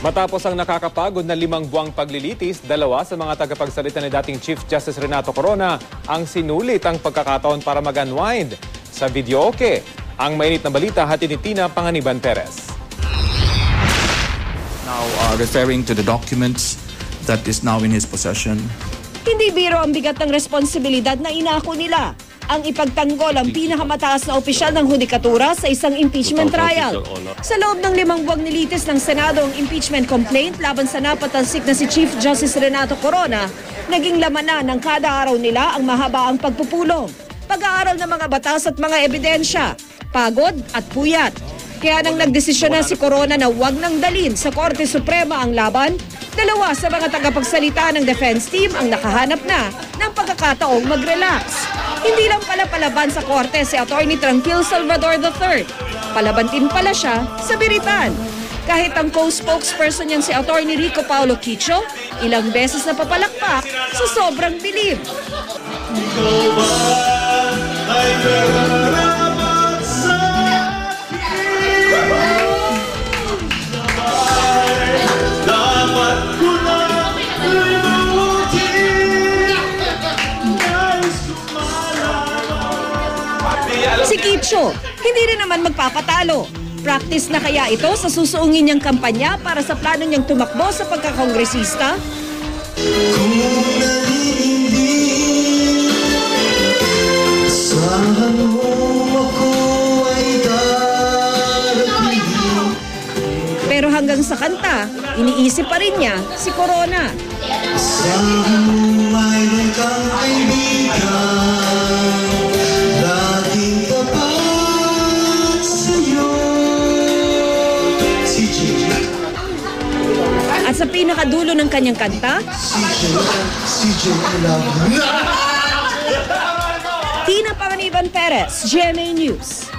Matapos ang nakakapagod na 5 buwang paglilitis, 2 sa mga tagapagsalita ni dating Chief Justice Renato Corona ang sinulit ang pagkakataon para mag-unwind. Sa videoke, ang mainit na balita hatid ni Tina Panganiban Perez. Now referring to the documents that is now in his possession. Hindi biro ang bigat ng responsibilidad na inako nila. Ang ipagtanggol ang pinakamataas na opisyal ng hudikatura sa isang impeachment trial. Sa loob ng 5 buwang nilitis ng Senado ang impeachment complaint laban sa napatalsik na si Chief Justice Renato Corona, naging laman na ng kada araw nila ang mahabaang pagpupulong, pag-aaral ng mga batas at mga ebidensya, pagod at puyat. Kaya nang nagdesisyon na si Corona na huwag nang dalhin sa Korte Suprema ang laban, 2 sa mga tagapagsalita ng defense team ang nakahanap na ng pagkakataong mag-relax. Hindi lang pala palaban sa korte si Atty. Tranquil Salvador III. Palaban din pala siya sa biritan. Kahit ang co-spokesperson niyan si Atty. Rico Paulo Quicho, ilang beses na papalakpak sa sobrang bilib. Ikaw ba ay nararapat sa akin? Dapat ko lang limutin. Nais ko malaman. Si Quicho, hindi rin naman magpapatalo. Practice na kaya ito sa susuungin niyang kampanya para sa plano niyang tumakbo sa pagkakongresista? Kung naninindig, asahan mo ako ay darating. Pero hanggang sa kanta, iniisip pa rin niya si Corona. Asahan mo mayroon kang kaibigan, laging tapat sa'yo. At sa pinakadulo ng kanyang kanta, CJ, I love you. Tina Panganiban Perez, GMA News.